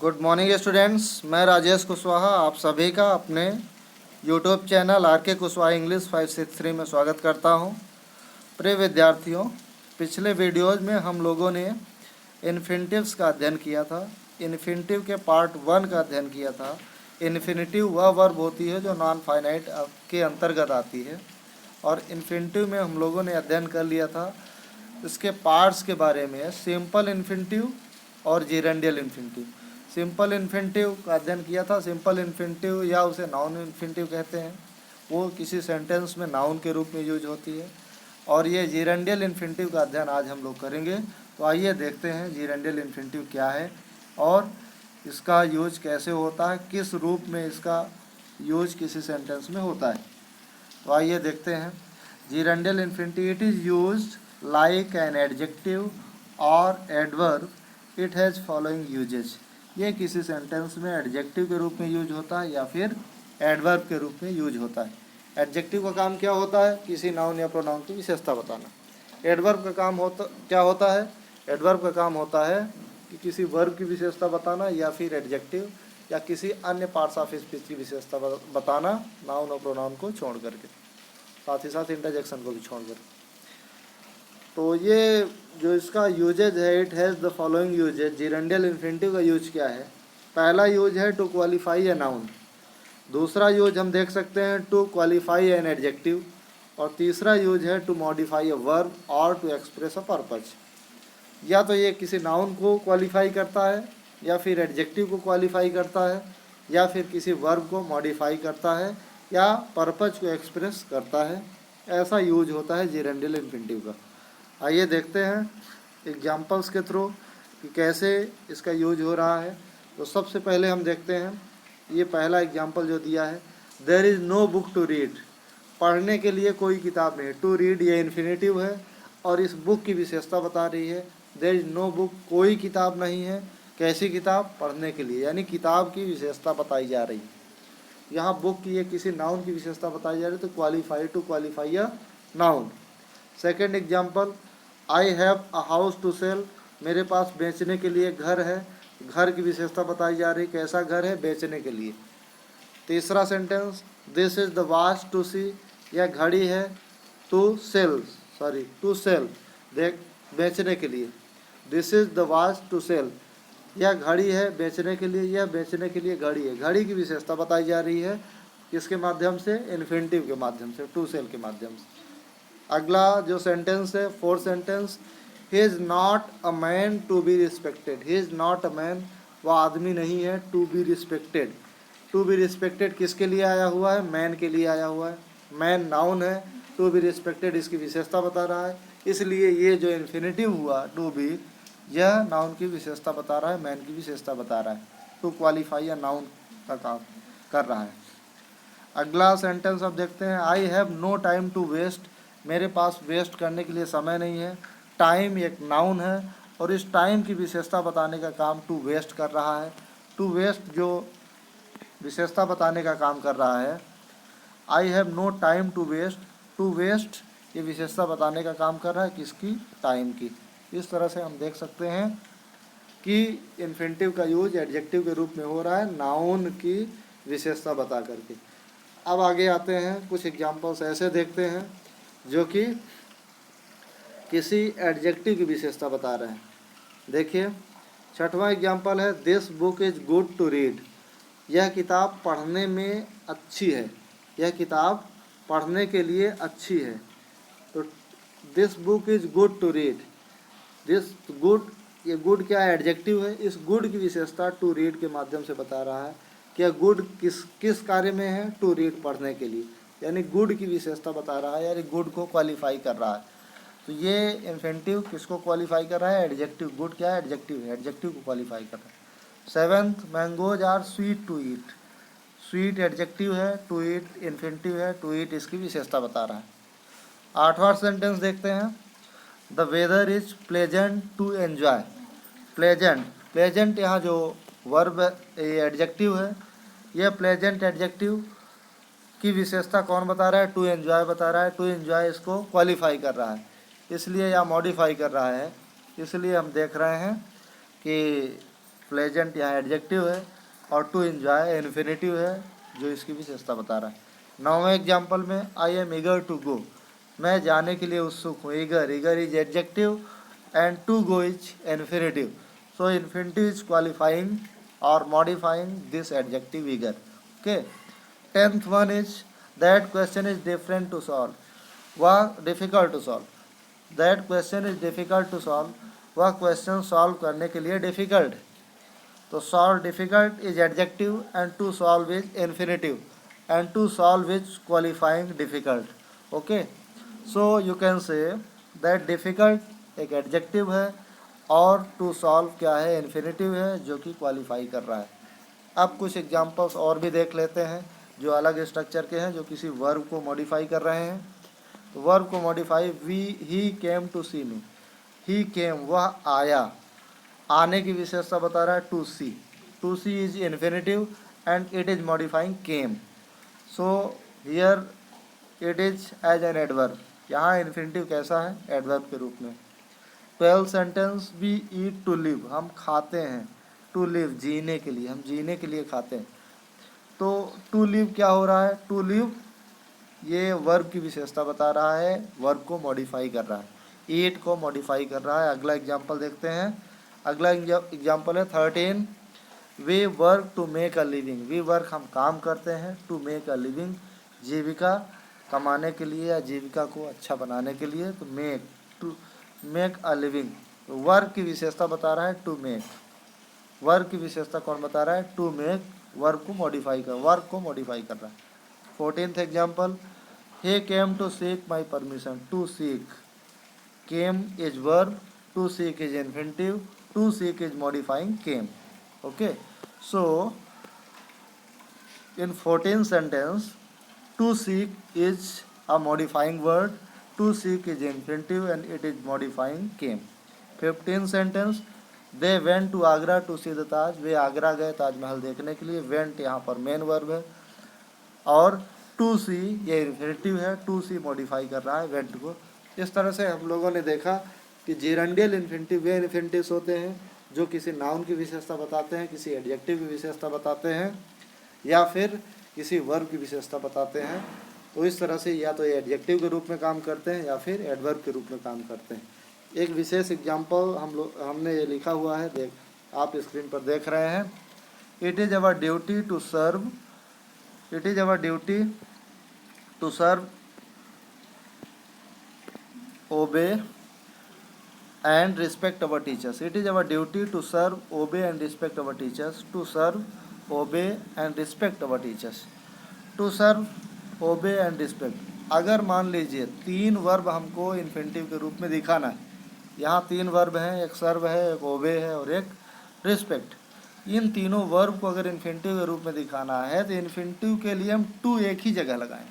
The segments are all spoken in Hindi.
गुड मॉर्निंग स्टूडेंट्स, मैं राजेश कुशवाहा आप सभी का अपने यूट्यूब चैनल आर के कुशवाहा इंग्लिश 563 में स्वागत करता हूं। प्रिय विद्यार्थियों, पिछले वीडियोज में हम लोगों ने इन्फिनिटिव्स का अध्ययन किया था। इन्फिनिटिव के पार्ट 1 का अध्ययन किया था। इन्फिनिटिव वह वर्ब होती है जो नॉन फाइनाइट के अंतर्गत आती है, और इन्फिनिटिव में हम लोगों ने अध्ययन कर लिया था इसके पार्ट्स के बारे में, सिंपल इन्फिनिटिव और जेरेंडियल इन्फिनिटिव। सिंपल इन्फिनिटिव का अध्ययन किया था। सिंपल इन्फिनिटिव या उसे नाउन इन्फिनिटिव कहते हैं, वो किसी सेंटेंस में नाउन के रूप में यूज होती है। और ये जेरेंडियल इन्फिनिटिव का अध्ययन आज हम लोग करेंगे। तो आइए देखते हैं जेरेंडियल इन्फिनिटिव क्या है और इसका यूज कैसे होता है, किस रूप में इसका यूज किसी सेंटेंस में होता है। तो आइए देखते हैं gerundial infinitive. It is used like an adjective और adverb. It has following usages. ये किसी सेंटेंस में एडजेक्टिव के रूप में यूज होता है या फिर एडवर्ब के रूप में यूज होता है। एडजेक्टिव का काम क्या होता है? किसी नाउन या प्रोनाउन की विशेषता बताना। एडवर्ब का काम क्या होता है? एडवर्ब का काम होता है कि किसी वर्ब की विशेषता बताना या फिर एडजेक्टिव या किसी अन्य पार्ट्स ऑफ स्पीच की विशेषता बताना, नाउन और प्रोनाउन को छोड़ करके, साथ ही साथ इंटरजेक्शन को भी छोड़ करके। तो ये जो इसका यूजेज है, it has the following usages. Gerundial infinitive का यूज क्या है? पहला यूज है टू क्वालिफाई ए नाउन। दूसरा यूज हम देख सकते हैं टू क्वालिफाई एन एडजेक्टिव। और तीसरा यूज है टू मॉडिफाई ए वर्ब और टू एक्सप्रेस अ पर्पज। या तो ये किसी नाउन को क्वालिफाई करता है, या फिर एडजेक्टिव को क्वालिफाई करता है, या फिर किसी वर्ब को मॉडिफाई करता है, या पर्पज को एक्सप्रेस करता है। ऐसा यूज होता है जेरेंडियल इन्फिनिटिव का। आइए देखते हैं एग्जाम्पल्स के थ्रू कि कैसे इसका यूज हो रहा है। तो सबसे पहले हम देखते हैं, ये पहला एग्जाम्पल जो दिया है, there is no book to read. पढ़ने के लिए कोई किताब नहीं। टू रीड ये इन्फिनिटिव है और इस बुक की विशेषता बता रही है। देयर इज़ नो बुक, कोई किताब नहीं है। कैसी किताब? पढ़ने के लिए, यानी किताब की विशेषता बताई जा रही है। यहाँ बुक की ये किसी नाउन की विशेषता बताई जा रही है, तो qualify, to qualify a noun. Second example, I have a house to sell. मेरे पास बेचने के लिए घर है। घर की विशेषता बताई जा रही, कैसा घर है? बेचने के लिए। तीसरा sentence, this is the watch to see. यह घड़ी है टू सेल, टू सेल, देख, बेचने के लिए। This is the watch to sell, यह घड़ी है बेचने के लिए। यह बेचने के लिए घड़ी है। घड़ी की विशेषता बताई जा रही है किसके माध्यम से? इन्फिनिटिव के माध्यम से, टू सेल के माध्यम से। अगला जो सेंटेंस है, fourth sentence, he is not a man to be respected. He is not a man, वह आदमी नहीं है। To be respected, to be respected किसके लिए आया हुआ है? मैन के लिए आया हुआ है। मैन नाउन है, टू बी रिस्पेक्टेड इसकी विशेषता बता रहा है। इसलिए ये जो इन्फिनिटिव हुआ टू बी, यह नाउन की विशेषता बता रहा है, मैन की विशेषता बता रहा है। टू क्वालिफाई या नाउन का काम कर रहा है। अगला सेंटेंस अब देखते हैं, I have no time to waste. मेरे पास वेस्ट करने के लिए समय नहीं है। टाइम एक नाउन है और इस टाइम की विशेषता बताने का काम टू वेस्ट कर रहा है। टू वेस्ट जो विशेषता बताने का काम कर रहा है, I have no time to waste, to waste ये विशेषता बताने का काम कर रहा है, किसकी? टाइम की। इस तरह से हम देख सकते हैं कि इन्फिनिटिव का यूज एडजेक्टिव के रूप में हो रहा है, नाउन की विशेषता बता करके। अब आगे आते हैं, कुछ एग्जाम्पल्स ऐसे देखते हैं जो कि किसी एडजेक्टिव की विशेषता बता रहे हैं। देखिए, छठवां एग्जाम्पल है, this book is good to read. यह किताब पढ़ने में अच्छी है। यह किताब पढ़ने के लिए अच्छी है। तो this book is good to read, this good, ये गुड क्या है? एडजेक्टिव है। इस गुड की विशेषता टू रीड के माध्यम से बता रहा है कि यह गुड किस कार्य में है? टू रीड, पढ़ने के लिए। यानी गुड की विशेषता बता रहा है, यानी गुड को क्वालिफाई कर रहा है। तो ये इन्फिनिटिव किसको क्वालिफाई कर रहा है? एडजेक्टिव। गुड क्या है? एडजेक्टिव है, एडजेक्टिव को क्वालिफाई कर रहा है। Seventh, mangoes are sweet to eat. Sweet adjective है, टू ईट इन्फिनिटिव है, टू ईट इसकी विशेषता बता रहा है। आठवां सेंटेंस देखते हैं, the weather is pleasant to enjoy. Pleasant, pleasant यहाँ जो वर्ब एडजेक्टिव है, यह प्लेजेंट एडजेक्टिव की विशेषता कौन बता रहा है? टू एन्जॉय बता रहा है। टू एन्जॉय इसको क्वालिफाई कर रहा है, इसलिए या मॉडिफाई कर रहा है। इसलिए हम देख रहे हैं कि प्लेजेंट यहाँ एडजेक्टिव है, और टू एंजॉय इन्फिनेटिव है जो इसकी विशेषता बता रहा है। 9वें एग्जाम्पल में I am eager to go, मैं जाने के लिए उत्सुक हूँ। Eager is adjective and to go is infinitive, so infinitive is qualifying और modifying this adjective eager. Okay, 10th one is that question is different to solve, वह difficult to solve. That question is difficult to solve, वह क्वेश्चन सॉल्व करने के लिए डिफ़िकल्ट। तो solve difficult is adjective and to solve is infinitive and to solve is qualifying difficult. Okay, so you can say that difficult एक एडजेक्टिव है और टू सॉल्व क्या है, इन्फिनेटिव है जो कि क्वालिफाई कर रहा है। अब कुछ एग्जांपल्स और भी देख लेते हैं जो अलग स्ट्रक्चर के हैं, जो किसी वर्ब को मॉडिफाई कर रहे हैं। तो वर्ब को मॉडिफाई, ही केम टू सी मी, ही केम वह आया, आने की विशेषता बता रहा है to see. To see is infinitive and it is modifying came, so here it is as an adverb. यहाँ इन्फिनेटिव कैसा है, एडवर्ब के रूप में। 12 sentence, we eat to live, हम खाते हैं। टू लिव जीने के लिए, हम जीने के लिए खाते हैं। तो टू लिव क्या हो रहा है, टू लिव ये वर्ब की विशेषता बता रहा है, वर्ब को मॉडिफाई कर रहा है, ईट को मॉडिफाई कर रहा है। अगला एग्जांपल देखते हैं। अगला एग्जांपल है 13, we work to make a living, we work हम काम करते हैं, टू मेक अ लिविंग जीविका कमाने के लिए या जीविका को अच्छा बनाने के लिए। तो make, to make a living, तो वर्क की विशेषता बता रहा है टू मेक। वर्क की विशेषता कौन बता रहा है, टू मेक, वर्क को मॉडिफाई कर, वर्क को मॉडिफाई कर रहा है। 14th example, he came to seek my permission, to seek, came is verb, to seek is infinitive, to seek is modifying came. Okay, so in 14th sentence, to seek is a modifying word, to seek is infinitive and it is modifying came. 15th sentence, they went to Agra to see the Taj, वे आगरा गए ताजमहल देखने के लिए। went यहाँ पर मेन वर्ब है, और टू सी ये इन्फिनेटिव है, टू सी मॉडिफाई कर रहा है वेंट को। इस तरह से हम लोगों ने देखा कि जेरेंडियल इन्फिनेटिव वे इन्फिनेटिव्स होते हैं जो किसी नाउन की विशेषता बताते हैं, किसी एडजेक्टिव की विशेषता बताते हैं, या फिर किसी वर्ब की विशेषता बताते हैं। तो इस तरह से या तो ये एडजेक्टिव के रूप में काम करते हैं या फिर एडवर्ब के रूप में काम करते हैं। एक विशेष एग्जाम्पल हमने ये लिखा हुआ है, देख आप स्क्रीन पर देख रहे हैं। It is our duty to serve, it is our duty to serve, obey and respect our teachers. It is our duty to serve, obey and respect our teachers. To serve, obey and respect our teachers. To serve, obey and respect. अगर मान लीजिए 3 वर्ब हमको इन्फिनेटिव के रूप में दिखाना है, यहाँ 3 वर्ब हैं, एक सर्व है, एक ओबे है और एक रिस्पेक्ट। इन तीनों वर्ब को अगर इन्फिनेटिव के रूप में दिखाना है तो इन्फिनेटिव के लिए हम टू एक ही जगह लगाएं।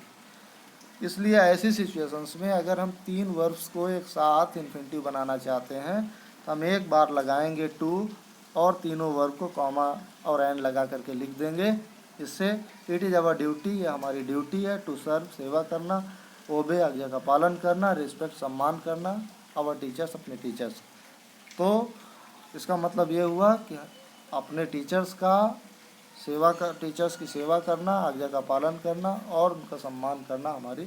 इसलिए ऐसी सिचुएशंस में अगर हम 3 वर्ब्स को एक साथ इन्फिनेटिव बनाना चाहते हैं तो हम एक बार लगाएंगे टू और तीनों वर्ब को कॉमा और एंड लगा करके लिख देंगे। इससे इट इज़ अवर ड्यूटी, ये हमारी ड्यूटी है, टू सर्व सेवा करना, ओबे आज्ञा का पालन करना, रिस्पेक्ट सम्मान करना, आवर टीचर्स अपने टीचर्स। तो इसका मतलब ये हुआ कि अपने टीचर्स की सेवा करना, आज्ञा का पालन करना और उनका सम्मान करना हमारी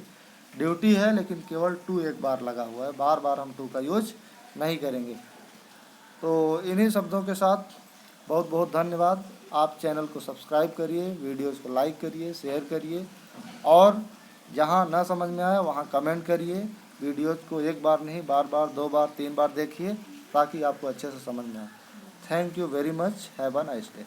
ड्यूटी है। लेकिन केवल टू एक बार लगा हुआ है, बार बार हम टू का यूज नहीं करेंगे। तो इन्हीं शब्दों के साथ बहुत बहुत धन्यवाद। आप चैनल को सब्सक्राइब करिए, वीडियोज़ को लाइक करिए, शेयर करिए, और जहाँ ना समझ में आए वहाँ कमेंट करिए। वीडियोज़ को एक बार नहीं, बार बार, 2 बार, 3 बार देखिए ताकि आपको अच्छे से समझ में आए। Thank you very much. Have a nice day.